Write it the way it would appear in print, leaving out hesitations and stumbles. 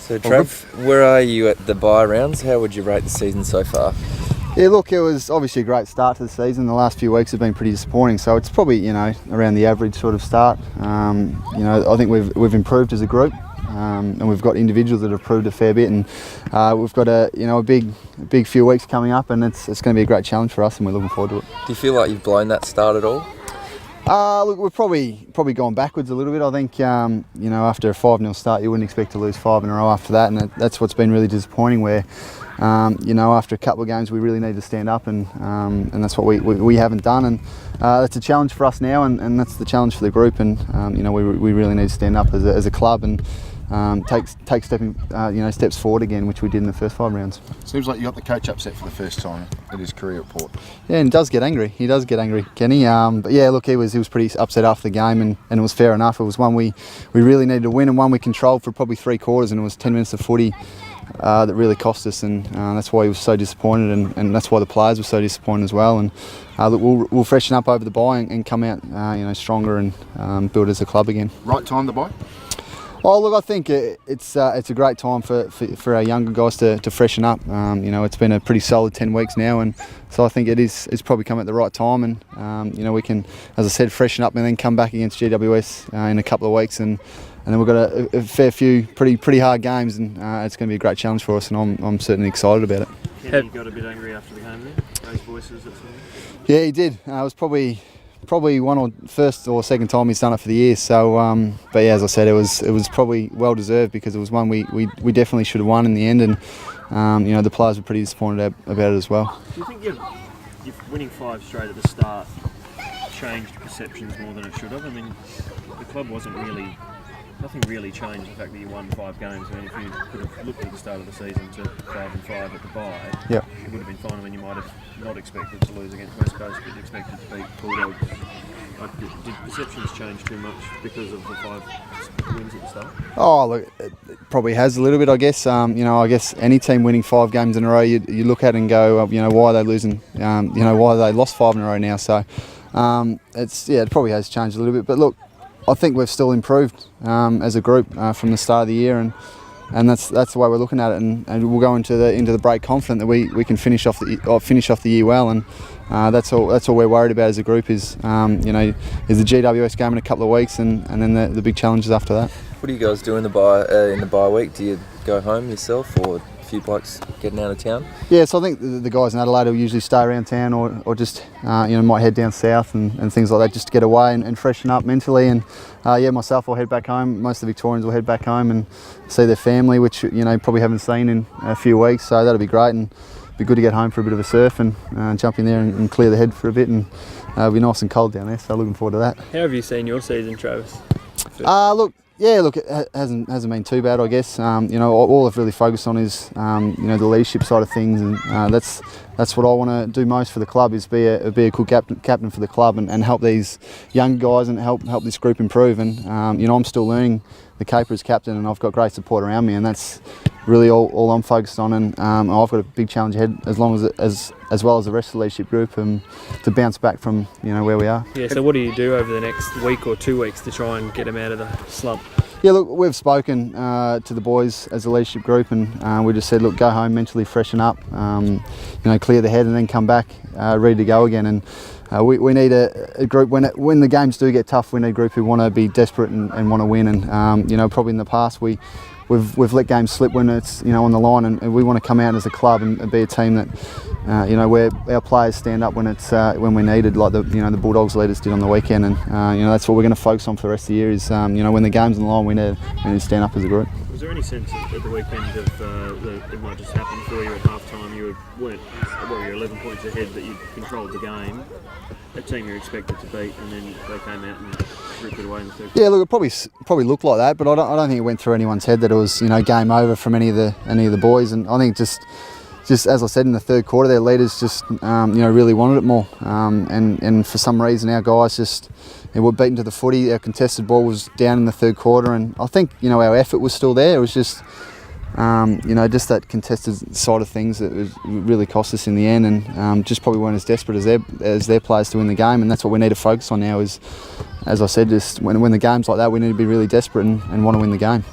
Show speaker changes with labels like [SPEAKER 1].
[SPEAKER 1] So Trav, where are you at the bye rounds? How would you rate the season so far?
[SPEAKER 2] Yeah, look, it was obviously a great start to the season. The last few weeks have been pretty disappointing, so it's probably around the average sort of start. I think we've improved as a group, and we've got individuals that have improved a fair bit, and we've got a big few weeks coming up, and it's going to be a great challenge for us, and we're looking forward to it.
[SPEAKER 1] Do you feel like you've blown that start at all?
[SPEAKER 2] Look, we've probably gone backwards a little bit. I think after a 5-0 start, you wouldn't expect to lose 5 in a row after that, and that's what's been really disappointing. Where after a couple of games, we really need to stand up, and that's what we haven't done, and that's a challenge for us now, and that's the challenge for the group, and we really need to stand up as a club and take steps forward again, which we did in the first 5 rounds.
[SPEAKER 3] Seems like you got the coach upset for the first time in his career at Port.
[SPEAKER 2] Yeah, and he does get angry. Kenny. But yeah, look, he was pretty upset after the game, and it was fair enough. It was one we really needed to win, and one we controlled for probably 3 quarters, and it was 10 minutes of footy that really cost us, and that's why he was so disappointed, and that's why the players were so disappointed as well. And look, we'll freshen up over the bye and come out stronger and build as a club again.
[SPEAKER 3] Right time to bye?
[SPEAKER 2] Oh, look, I think it's a great time for our younger guys to freshen up. It's been a pretty solid 10 weeks now, and so I think it's probably come at the right time, and we can, as I said, freshen up and then come back against GWS in a couple of weeks, and then we've got a fair few pretty hard games, and it's going to be a great challenge for us, and I'm certainly excited about it.
[SPEAKER 4] Kenny got a bit angry after the game there? Those voices that sort of...
[SPEAKER 2] Yeah, he did. It was probably first or second time he's done it for the year. So, but yeah, as I said, it was probably well deserved, because it was one we definitely should have won in the end, and the players were pretty disappointed about it as well.
[SPEAKER 4] Do you think you're winning 5 straight at the start changed perceptions more than it should have? I mean, the club nothing really changed the fact that you won 5 games. I mean, if you could have looked at the start of the season to 5-5 at the bye,
[SPEAKER 2] yep,
[SPEAKER 4] it would have been fine. I mean, you might have not expected to lose against West Coast, but you expected to beat Port Adelaide. Did perceptions change too much because of the 5 wins at the start?
[SPEAKER 2] Oh, look, it probably has a little bit, I guess. I guess any team winning 5 games in a row, you look at it and go, why are they losing? Why they lost 5 in a row now? So, it probably has changed a little bit. But look, I think we've still improved as a group from the start of the year, and that's the way we're looking at it, and we'll go into the break confident that we can finish off the year well, and that's all we're worried about as a group is the GWS game in a couple of weeks, and then the big challenges after that.
[SPEAKER 1] What do you guys do in the bye week? Do you go home yourself, or a few blokes getting out of town?
[SPEAKER 2] Yeah, so I think the guys in Adelaide will usually stay around town, or just might head down south and things like that, just to get away and freshen up mentally. And myself will head back home. Most of the Victorians will head back home and see their family, which probably haven't seen in a few weeks. So that'll be great, and be good to get home for a bit of a surf and jump in there and clear the head for a bit, and it'll be nice and cold down there. So looking forward to that.
[SPEAKER 5] How have you seen your season, Travis?
[SPEAKER 2] Look, it hasn't been too bad, I guess. All I've really focused on is the leadership side of things, and that's what I want to do most for the club, is be a good captain for the club, and help these young guys and help this group improve. And I'm still learning the caper as captain, and I've got great support around me, and that's really all I'm focused on. And I've got a big challenge ahead, as well as the rest of the leadership group, to bounce back from where we are.
[SPEAKER 5] Yeah. So what do you do over the next week or 2 weeks to try and get them out of the slump?
[SPEAKER 2] Yeah, look, we've spoken to the boys as a leadership group, and we just said, look, go home, mentally freshen up, clear the head, and then come back ready to go again. And we need a group, when the games do get tough, we need a group who want to be desperate and want to win. And probably in the past we've let games slip when it's on the line, and we want to come out as a club and be a team that where our players stand up when we're needed, like the Bulldogs leaders did on the weekend. And that's what we're going to focus on for the rest of the year, is when the game's on the line, we need to stand up as a group.
[SPEAKER 4] Was there any sense at the weekend of that it might just happen for you at half time? You were 11 points ahead, that you controlled the game, a team you're expected to beat, and then they came out and ripped it away in the third?
[SPEAKER 2] Yeah, look, it probably looked like that, but I don't think it went through anyone's head that it was game over from any of the boys. And I think just as I said, in the third quarter, their leaders just really wanted it more, and for some reason our guys were beaten to the footy. Our contested ball was down in the third quarter, and I think our effort was still there. It was just just that contested side of things that really cost us in the end, and just probably weren't as desperate as their players to win the game. And that's what we need to focus on now, is, as I said, just when the game's like that, we need to be really desperate and want to win the game.